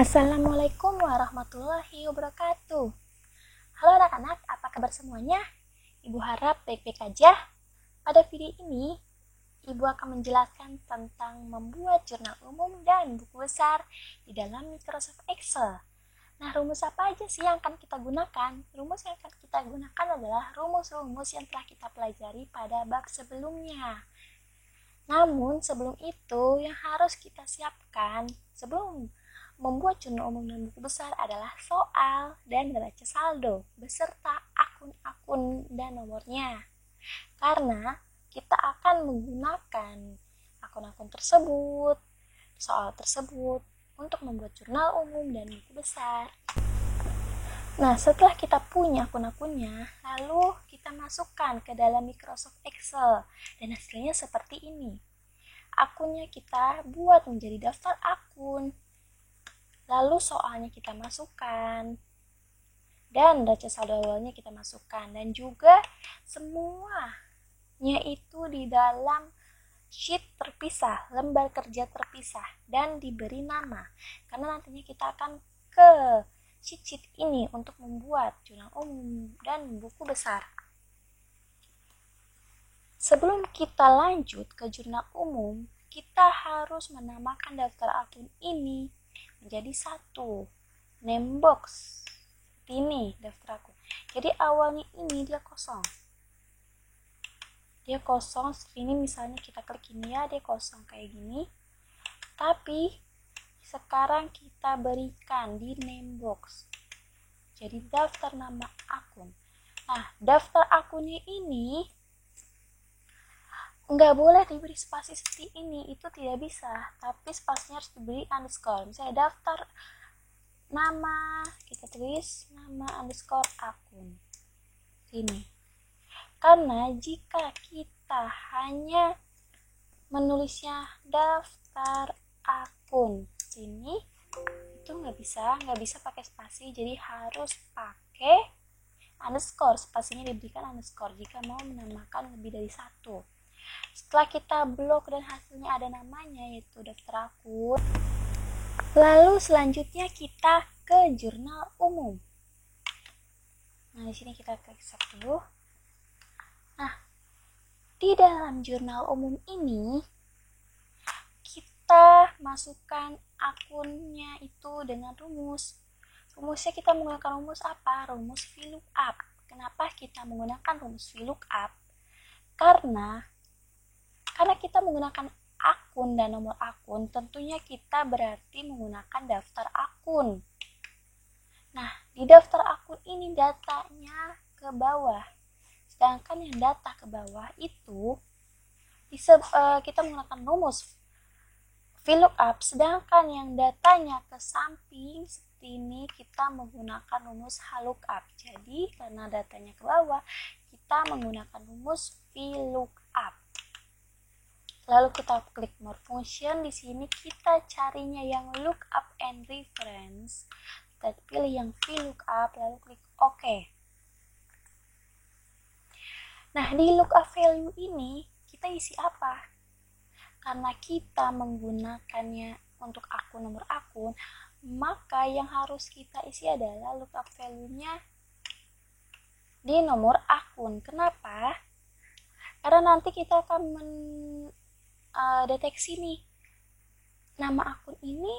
Assalamualaikum warahmatullahi wabarakatuh. Halo anak-anak, apa kabar semuanya? Ibu harap baik-baik aja. Pada video ini, Ibu akan menjelaskan tentang membuat jurnal umum dan buku besar di dalam Microsoft Excel. Nah, rumus apa aja sih yang akan kita gunakan? Rumus yang akan kita gunakan adalah rumus-rumus yang telah kita pelajari pada bab sebelumnya. Namun, sebelum itu, yang harus kita siapkan sebelum membuat jurnal umum dan buku besar adalah soal dan neraca saldo beserta akun-akun dan nomornya. Karena kita akan menggunakan akun-akun tersebut, soal tersebut untuk membuat jurnal umum dan buku besar. Nah, setelah kita punya akun-akunnya, lalu kita masukkan ke dalam Microsoft Excel dan hasilnya seperti ini. Akunnya kita buat menjadi daftar akun. Lalu soalnya kita masukkan, dan neraca saldo awalnya kita masukkan, dan juga semuanya itu di dalam sheet terpisah, lembar kerja terpisah, dan diberi nama. Karena nantinya kita akan ke sheet ini untuk membuat jurnal umum dan buku besar. Sebelum kita lanjut ke jurnal umum, kita harus menamakan daftar akun ini menjadi satu name box. Seperti ini daftar akun. Jadi awalnya ini dia kosong. Ini misalnya kita klik ini ya, dia kosong kayak gini. Tapi sekarang kita berikan di name box. Jadi daftar nama akun. Nah, daftar akunnya ini nggak boleh diberi spasi seperti ini, itu tidak bisa, tapi spasinya harus diberi underscore. Misalnya daftar nama, kita tulis nama underscore akun ini. Karena jika kita hanya menulisnya daftar akun ini, itu nggak bisa pakai spasi, jadi harus pakai underscore. Spasinya diberikan underscore jika mau menambahkan lebih dari satu. Setelah kita blok dan hasilnya ada namanya, yaitu daftar akun, lalu selanjutnya kita ke jurnal umum. Nah, di sini kita klik search dulu. Nah, di dalam jurnal umum ini kita masukkan akunnya itu dengan rumus. Rumusnya kita menggunakan rumus apa? Rumus VLOOKUP. Kenapa kita menggunakan rumus VLOOKUP? Karena kita menggunakan akun dan nomor akun, tentunya kita berarti menggunakan daftar akun. Nah, di daftar akun ini datanya ke bawah. Sedangkan yang data ke bawah itu kita menggunakan rumus VLOOKUP, sedangkan yang datanya ke samping seperti ini kita menggunakan rumus HLOOKUP. Jadi, karena datanya ke bawah, kita menggunakan rumus VLOOKUP. Lalu kita klik more function. Di sini kita carinya yang lookup and reference. Kita pilih yang VLOOKUP, lalu klik OK. Nah, di lookup value ini kita isi apa? Karena kita menggunakannya untuk akun nomor akun, maka yang harus kita isi adalah lookup value-nya di nomor akun. Kenapa? Karena nanti kita akan deteksi nih, nama akun ini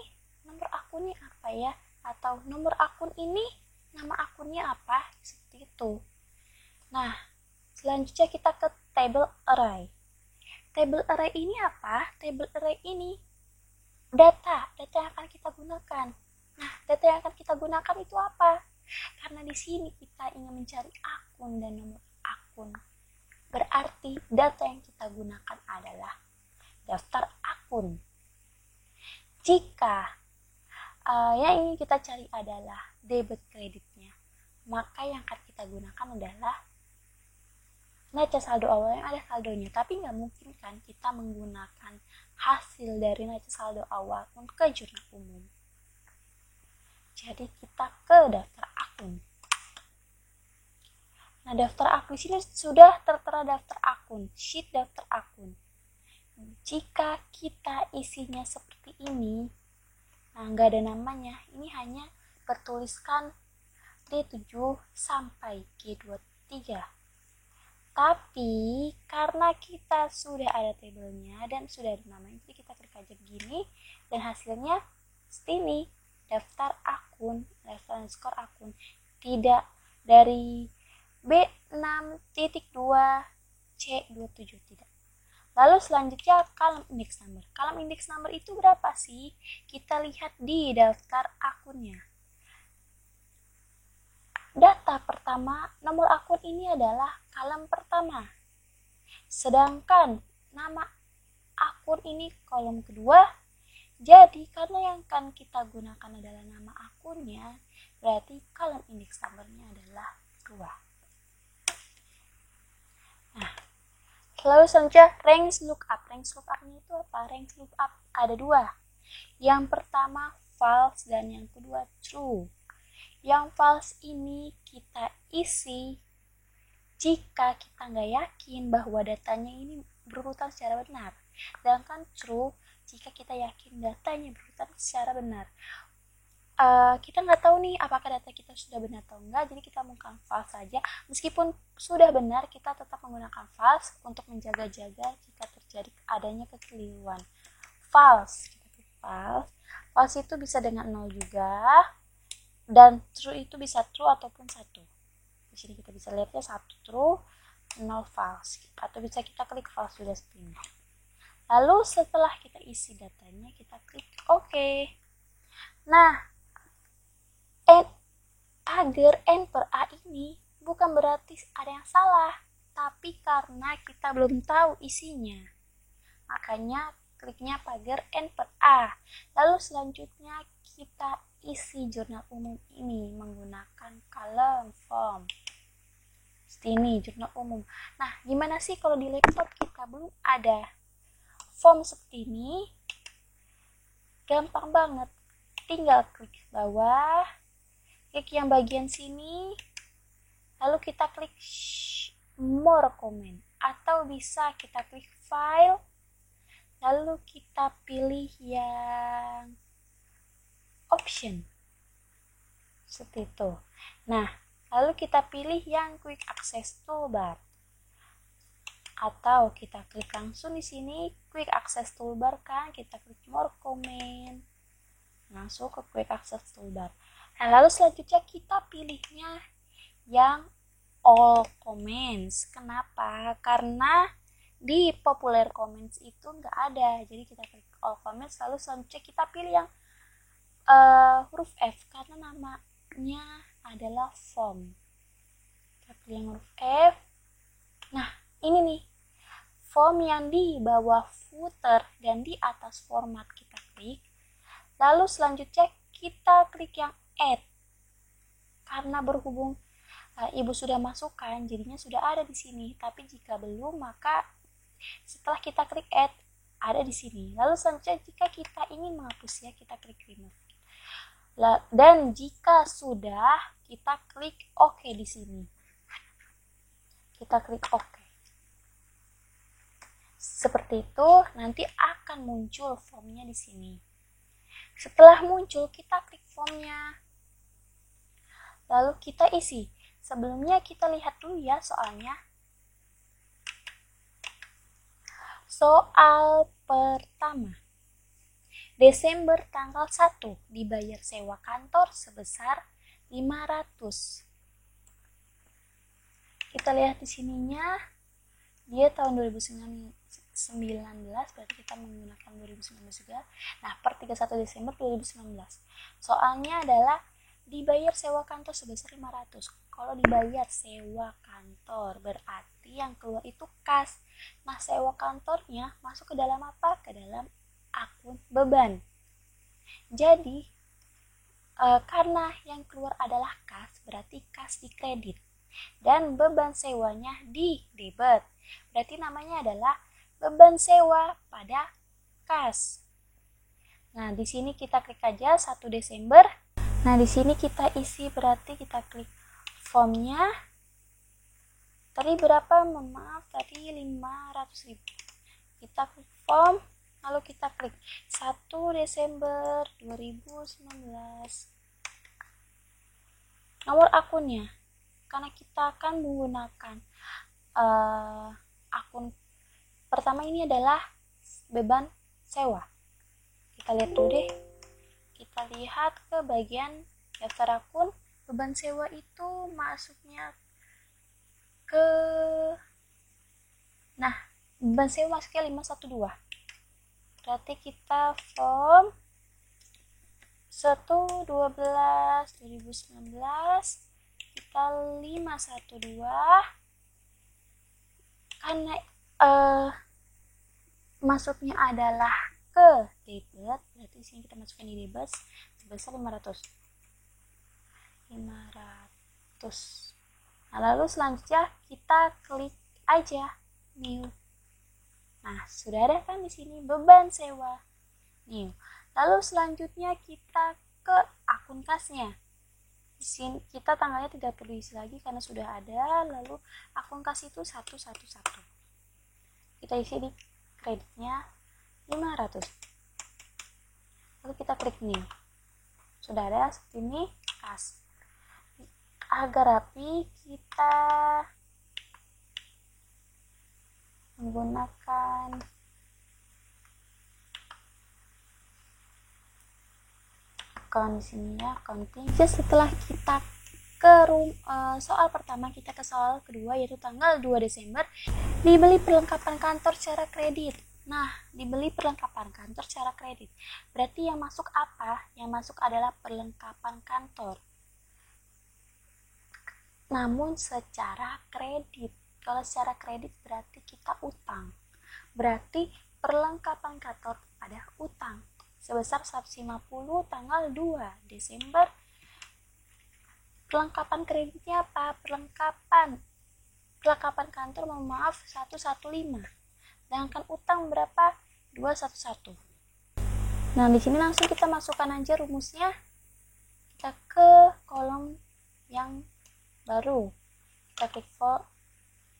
nomor akunnya apa ya, atau nomor akun ini nama akunnya apa, seperti itu. Nah, selanjutnya kita ke table array. Table array ini apa? Table array ini data yang akan kita gunakan. Nah, data yang akan kita gunakan itu apa? Karena di sini kita ingin mencari akun dan nomor akun, berarti data yang kita gunakan adalah daftar akun. Jika yang ingin kita cari adalah debit kreditnya, maka yang akan kita gunakan adalah neraca saldo awal yang ada saldonya. Tapi nggak mungkin kan kita menggunakan hasil dari neraca saldo awal untuk ke jurnal umum. Jadi kita ke daftar akun. Nah, daftar akun di sini sudah tertera daftar akun, sheet daftar akun. Jika kita isinya seperti ini, Nah, nggak ada namanya. Ini hanya bertuliskan D7 sampai G23. Tapi karena kita sudah ada tabelnya dan sudah ada namanya, jadi kita klik aja begini dan hasilnya seperti ini, daftar akun, daftar skor akun, tidak dari B6.2 C27, tidak. Lalu selanjutnya column index number. Column index number itu berapa sih? Kita lihat di daftar akunnya. Data pertama, nomor akun ini adalah kolom pertama. Sedangkan nama akun ini kolom kedua. Jadi karena yang akan kita gunakan adalah nama akunnya, berarti kolom indeks numbernya adalah 2. Nah, lalu selanjutnya range lookup. Range lookupnya itu apa? Range lookup ada 2. Yang pertama false dan yang kedua true. Yang false ini kita isi jika kita nggak yakin bahwa datanya ini berurutan secara benar. Sedangkan true jika kita yakin datanya berurutan secara benar. Kita nggak tahu nih apakah data kita sudah benar atau enggak, jadi kita menggunakan false saja. Meskipun sudah benar, kita tetap menggunakan false untuk menjaga-jaga jika terjadi adanya kekeliruan. False, false itu bisa dengan 0 juga. Dan true itu bisa true ataupun 1. Di sini kita bisa lihatnya 1 true, 0 false. Atau bisa kita klik false juga seperti ini. Lalu setelah kita isi datanya, kita klik OK. Nah, pagar N per A ini bukan berarti ada yang salah, tapi karena kita belum tahu isinya. Makanya kliknya pagar N per A. Lalu selanjutnya kita isi jurnal umum ini menggunakan kolom form. Seperti ini, jurnal umum. Nah, gimana sih kalau di laptop kita belum ada form seperti ini? Gampang banget. Tinggal klik bawah, klik yang bagian sini, lalu kita klik more comment. Atau bisa kita klik file, lalu kita pilih yang option seperti itu. Nah, lalu kita pilih yang quick access toolbar, atau kita klik langsung di sini quick access toolbar kan, kita klik more comment, langsung ke quick access toolbar. Nah, lalu selanjutnya kita pilihnya yang all comments. Kenapa? Karena di popular comments itu nggak ada, jadi kita klik all comments. Lalu selanjutnya kita pilih yang huruf F karena namanya adalah form. Kita pilih yang huruf F. Nah, ini nih form yang di bawah footer dan di atas format kita klik. Lalu selanjutnya kita klik yang add. Karena berhubung ibu sudah masukkan, jadinya sudah ada di sini. Tapi jika belum, maka setelah kita klik add ada di sini. Lalu selanjutnya jika kita ingin menghapusnya, kita klik remove. Dan jika sudah, kita klik OK di sini. Kita klik OK. Seperti itu, nanti akan muncul formnya di sini. Setelah muncul, kita klik formnya. Lalu kita isi. Sebelumnya kita lihat dulu ya soalnya. Soal pertama. Desember tanggal 1 dibayar sewa kantor sebesar 500. Kita lihat di sininya, dia tahun 2019, berarti kita menggunakan 2019 juga. Nah, per 31 Desember 2019. Soalnya adalah dibayar sewa kantor sebesar 500. Kalau dibayar sewa kantor, berarti yang keluar itu kas. Nah, sewa kantornya masuk ke dalam apa? Ke dalam akun beban. Jadi karena yang keluar adalah kas, berarti kas di kredit dan beban sewanya di debit, berarti namanya adalah beban sewa pada kas. Nah, di sini kita klik aja 1 Desember. Nah, di sini kita isi, berarti kita klik formnya. Tadi berapa? Maaf, tadi 500.000. Kita klik form. lalu kita klik 1 Desember 2019. Nomor akunnya, karena kita akan menggunakan akun pertama ini adalah beban sewa. Kita lihat dulu deh. Kita lihat ke bagian daftar akun. Beban sewa itu masuknya ke beban sewa masuknya 512. Berarti kita form 1/12/2019 kita 512 karena masuknya adalah ke debit, berarti sini kita masukkan di debit sebesar 500. Nah, lalu selanjutnya kita klik aja new. Nah, sudah ada kan di sini beban sewa new. Lalu selanjutnya kita ke akun kasnya. Di sini kita tanggalnya tidak perlu isi lagi karena sudah ada. Lalu akun kas itu 111. Kita isi di kreditnya 500. Lalu kita klik new. Sudah ada seperti ini kas. Agar rapi kita menggunakan account di sini ya, accounting. Jadi setelah kita ke soal pertama, kita ke soal kedua yaitu tanggal 2 Desember dibeli perlengkapan kantor secara kredit. Nah, dibeli perlengkapan kantor secara kredit. Berarti yang masuk apa? Yang masuk adalah perlengkapan kantor. Namun secara kredit. Kalau secara kredit berarti kita utang. Berarti perlengkapan kantor pada utang sebesar 150 tanggal 2 Desember. Perlengkapan kreditnya apa? Perlengkapan kantor, mohon maaf, 115. Sedangkan utang berapa? 211. Nah, di sini langsung kita masukkan aja rumusnya. Kita ke kolom yang baru. Kita klik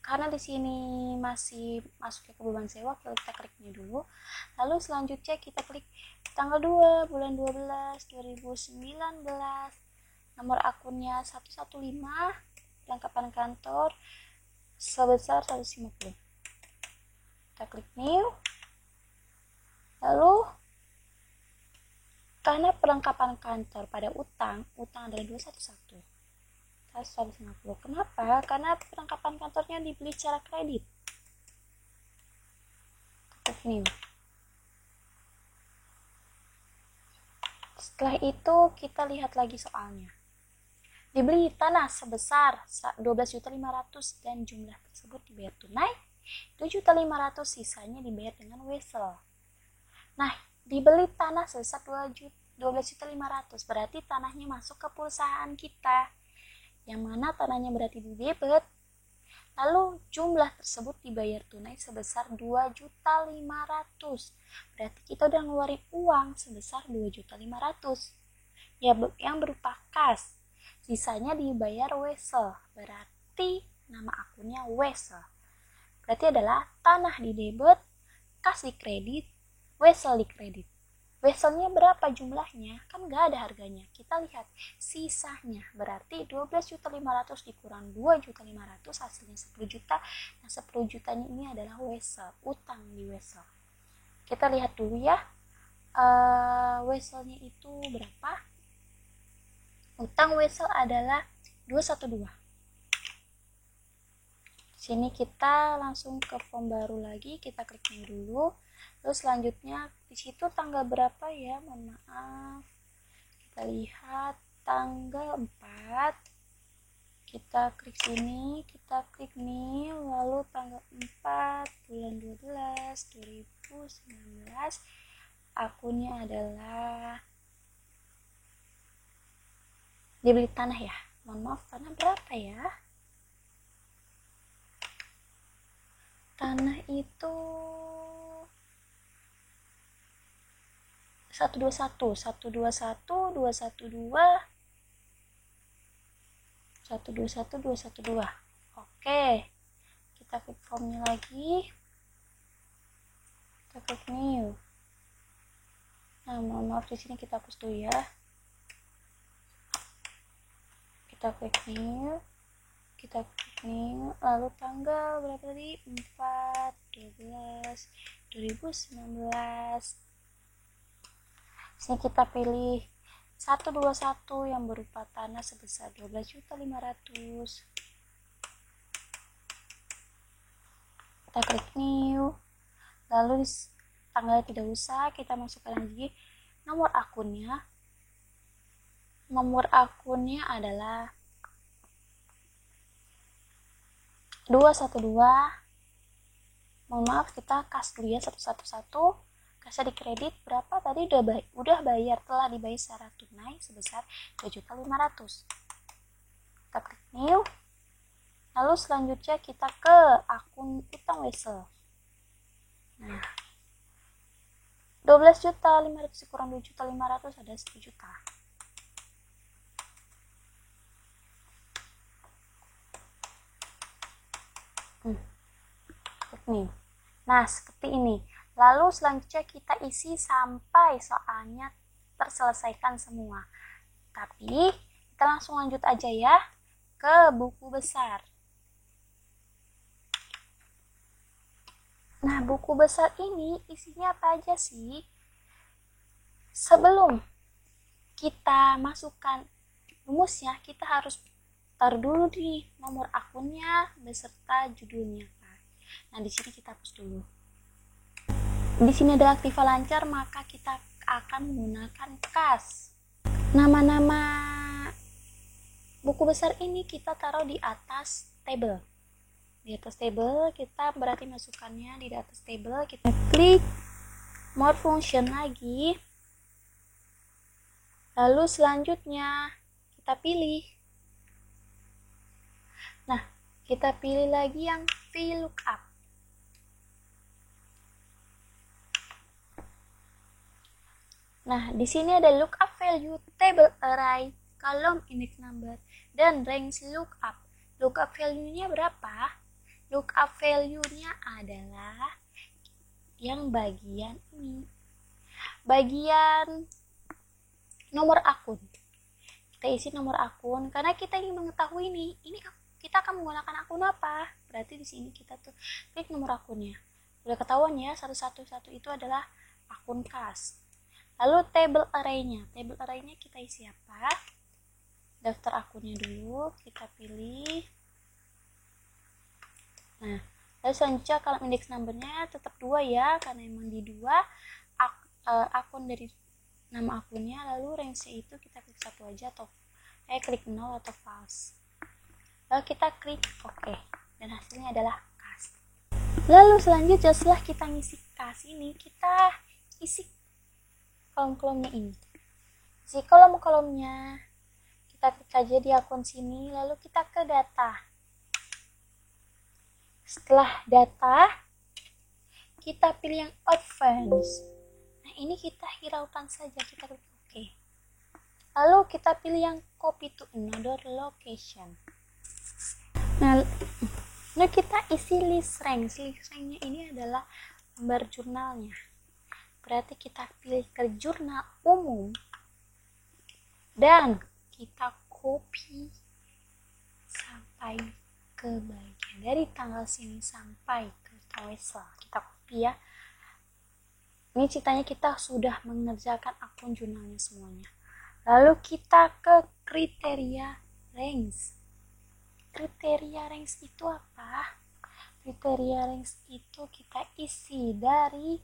karena di sini masih masuknya ke beban sewa, kita klik ini dulu. Lalu selanjutnya kita klik tanggal 2 bulan 12 2019. Nomor akunnya 115, perlengkapan kantor sebesar 150. Kita klik new. Lalu karena perlengkapan kantor pada utang adalah 211. 150. Kenapa? Karena perlengkapan kantornya dibeli secara kredit. Klik new. Setelah itu kita lihat lagi soalnya. Dibeli tanah sebesar 12.500.000 dan jumlah tersebut dibayar tunai 7.500.000, sisanya dibayar dengan wesel. Nah, dibeli tanah sebesar 12.500.000 berarti tanahnya masuk ke perusahaan kita. Yang mana tanahnya berarti di debit. Lalu jumlah tersebut dibayar tunai sebesar 2.500.000. Berarti kita udah ngeluarin uang sebesar 2.500.000. Ya, yang berupa kas. Sisanya dibayar wesel. Berarti nama akunnya wesel. Berarti adalah tanah di debit, kas di kredit, wesel di kredit. Weselnya berapa jumlahnya? Kan nggak ada harganya. Kita lihat sisanya. Berarti 12.500.000 dikurang 2.500.000 hasilnya 10 juta. Nah, 10 jutanya ini adalah wesel, utang di wesel. Kita lihat dulu ya. Weselnya itu berapa? Utang wesel adalah 212. Sini kita langsung ke form baru lagi, kita klik new dulu. Terus selanjutnya di situ tanggal berapa ya? Mohon maaf. Kita lihat tanggal 4. Kita klik sini, kita klik new, lalu tanggal 4 bulan 12 2019. Akunnya adalah dibeli tanah ya. Mohon maaf, tanah berapa ya? Tanah itu 121, 121, 212, 121, 212. Oke, kita klik formnya lagi. Kita klik new. Nah, mohon maaf di sini kita hapus dulu ya. Kita klik new, lalu tanggal berapa tadi? 4/12/2019. Sini kita pilih 121 yang berupa tanah sebesar 12.500.000. Kita klik new, lalu tanggalnya tidak usah, kita masukkan lagi nomor akunnya. Nomor akunnya adalah 212. Mohon maaf, kita kas dulu ya satu-satu. Kasnya di kredit berapa tadi? Udah bayar, telah dibayar secara tunai sebesar 2.500.000. Kita klik new. Lalu selanjutnya kita ke akun utang wesel. Nah, 12.500.000 kurang 2.500.000 ada 1 juta. Nih. Nah, seperti ini. Lalu selanjutnya kita isi sampai soalnya terselesaikan semua. Tapi kita langsung lanjut aja ya ke buku besar. Nah, buku besar ini isinya apa aja sih? Sebelum kita masukkan rumusnya, kita harus taruh dulu di nomor akunnya beserta judulnya. Nah, di sini kita hapus dulu. Di sini ada aktiva lancar, maka kita akan menggunakan kas. Nama-nama buku besar ini kita taruh di atas table. Di atas table kita berarti masukkannya di atas table, kita klik more function lagi. Lalu selanjutnya kita pilih. Nah, kita pilih lagi yang VLOOKUP. Nah, di sini ada lookup value, table array, column index number, dan range lookup. Lookup value-nya berapa? Lookup value-nya adalah yang bagian ini. Bagian nomor akun. Kita isi nomor akun karena kita ingin mengetahui ini kita akan menggunakan akun apa. Berarti di sini kita tuh klik nomor akunnya. Udah ketahuan ya, satu itu adalah akun kas. Lalu table array-nya. Table array-nya kita isi apa? Daftar akunnya dulu, kita pilih. Nah, lalu selanjutnya kalau index number-nya tetap 2 ya, karena emang di 2 akun dari nama akunnya. Lalu range-nya itu kita klik 1 aja atau klik 0 atau false. Lalu kita klik OK, dan hasilnya adalah kas. Lalu selanjutnya setelah kita ngisi kas ini, kita isi kolom-kolomnya ini. Isi kolom-kolomnya, kita klik aja di akun sini, lalu kita ke data. Setelah data, kita pilih yang advance. Nah, ini kita hiraukan saja, kita klik OK. Lalu kita pilih yang copy to another location. Nah, kita isi list rank. List ranknya ini adalah gambar jurnalnya. Berarti kita pilih ke jurnal umum dan kita copy sampai ke bagian dari tanggal sini sampai ke wesel. Kita copy ya. Ini ceritanya kita sudah mengerjakan akun jurnalnya semuanya. Lalu kita ke kriteria range. Kriteria range itu apa? Kriteria range itu kita isi dari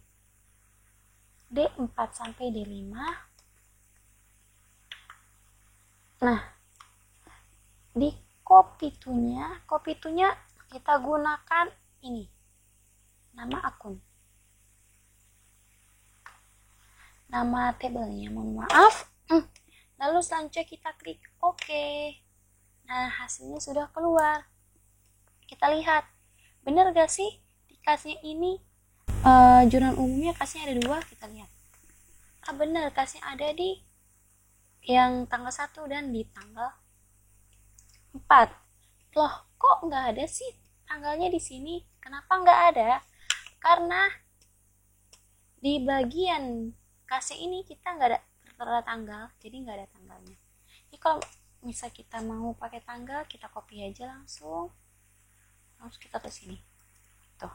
D4 sampai D5. Nah, di copy to-nya kita gunakan ini, nama akun, nama tabelnya, mohon maaf. Lalu selanjutnya kita klik OK. Nah, hasilnya sudah keluar. Kita lihat, benar gak sih di kasnya ini jurnal umumnya kasnya ada 2, kita lihat. Benar, kasnya ada di yang tanggal 1 dan di tanggal 4. Loh, kok nggak ada sih tanggalnya di sini? Kenapa nggak ada? Karena di bagian kasnya ini kita nggak ada tertera tanggal, jadi nggak ada tanggalnya. Jadi kalau misal kita mau pakai tanggal, kita copy aja langsung kita ke sini tuh.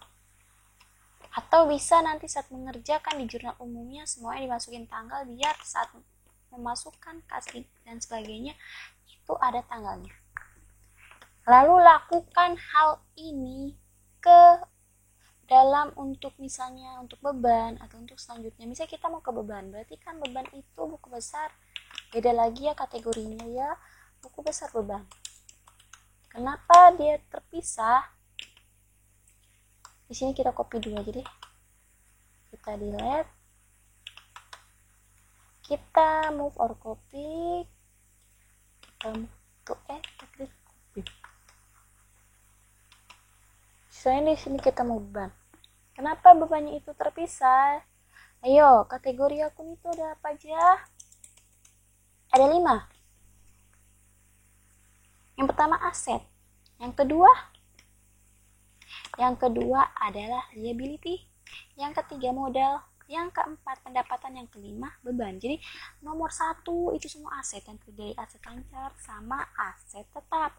Atau bisa nanti saat mengerjakan di jurnal umumnya semuanya dimasukin tanggal, biar saat memasukkan kas dan sebagainya itu ada tanggalnya. Lalu lakukan hal ini ke dalam untuk misalnya untuk beban atau untuk selanjutnya. Misalnya kita mau ke beban, berarti kan beban itu buku besar, beda lagi ya kategorinya ya, buku besar beban. Kenapa dia terpisah? Di sini kita copy dulu aja deh, kita delete, kita move or copy, kita move to kita klik copy. Misalnya di sini kita mau beban. Kenapa bebannya itu terpisah? Ayo, kategori akun itu ada apa aja? Ada 5. Yang pertama aset. Yang kedua adalah liability. Yang ketiga modal. Yang keempat pendapatan. Yang kelima beban. Jadi nomor 1 itu semua aset, yang terdiri aset lancar sama aset tetap.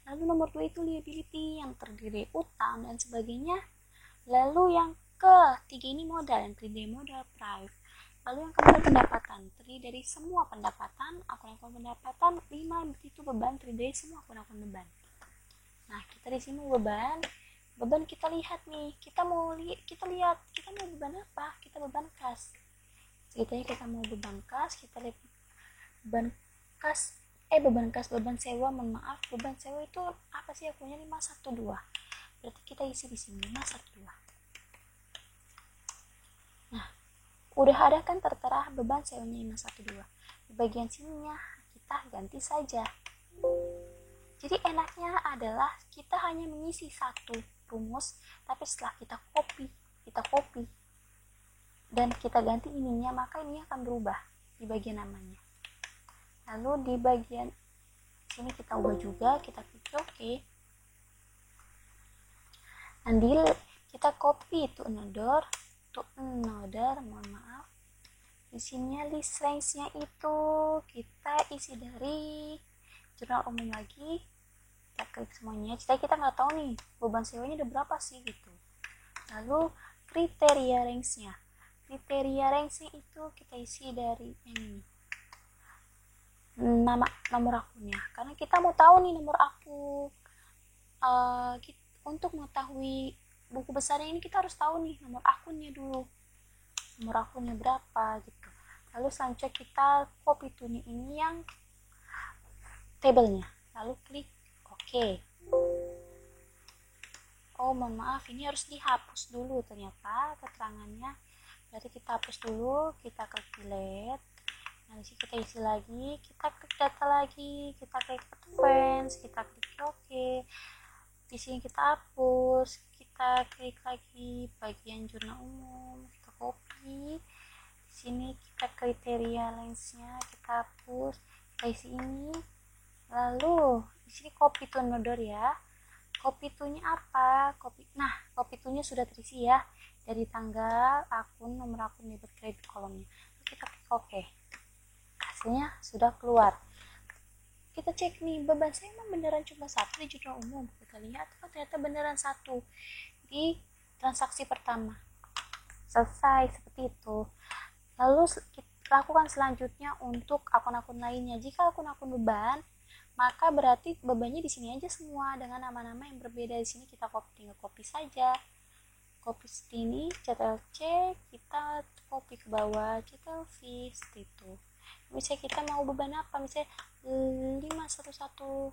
Lalu nomor 2 itu liability, yang terdiri utang dan sebagainya. Lalu yang ketiga ini modal, yang terdiri modal price. Lalu yang keempat pendapatan, terdiri dari semua pendapatan, akun-akun pendapatan. 5 itu beban, terdiri dari semua akun-akun beban. Nah, kita di sini beban kita lihat nih, kita mau beban apa? Kita beban kas. Ceritanya kita mau beban kas, kita lihat beban sewa, beban sewa itu apa sih akunnya? 512. Berarti kita isi di sini 512. Nah, udah ada kan tertera beban sewanya 512. Di bagian sininya kita ganti saja. Jadi enaknya adalah kita hanya mengisi satu rumus, tapi setelah kita copy dan kita ganti ininya, maka ini akan berubah di bagian namanya. Lalu di bagian sini kita ubah juga, kita klik OK. Nanti kita copy to another, mohon maaf. Di sini list range-nya itu kita isi dari jurnal umum lagi. Kita klik semuanya. Jadi kita nggak tahu nih beban sewanya ada berapa sih gitu. Lalu kriteria range-nya itu kita isi dari ini, nomor akunnya, karena kita mau tahu nih nomor akun. Untuk mengetahui buku besarnya ini kita harus tahu nih nomor akunnya dulu, nomor akunnya berapa gitu. Lalu selanjutnya kita copy to ini yang tabelnya, lalu klik OK. Oh, mohon maaf, ini harus dihapus dulu ternyata keterangannya. Berarti kita hapus dulu, kita klik delete. Nah, di sini kita isi lagi, kita klik data lagi, kita klik advance, kita klik OK. Di sini kita hapus, kita klik lagi bagian jurnal umum, kita copy. Di sini kita kriteria lengthnya, kita hapus, kita isi ini. Lalu di sini copy to another ya. Copy to-nya apa? Copy to-nya sudah terisi ya, dari tanggal, akun, nomor akun, debit kredit kolomnya. Lalu kita klik OK. Hasilnya sudah keluar. Kita cek nih, beban saya emang beneran cuma 1 di jurnal umum. Kita lihat, ternyata beneran 1 di transaksi pertama. Selesai, seperti itu. Lalu kita lakukan selanjutnya untuk akun-akun lainnya. Jika akun-akun beban, maka berarti bebannya di sini aja semua dengan nama-nama yang berbeda. Di sini kita tinggal copy saja. Copy sini, Ctrl+C, kita copy ke bawah, Ctrl+V, seperti itu. Misalnya kita mau beban apa? Misalnya 511.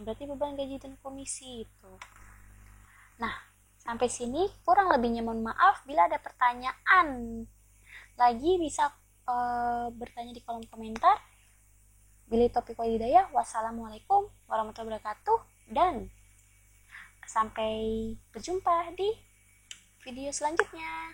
Berarti beban gaji dan komisi itu. Nah, sampai sini kurang lebihnya mohon maaf. Bila ada pertanyaan lagi bisa bertanya di kolom komentar. Bila topik walidayah, wassalamualaikum warahmatullahi wabarakatuh, dan sampai berjumpa di video selanjutnya.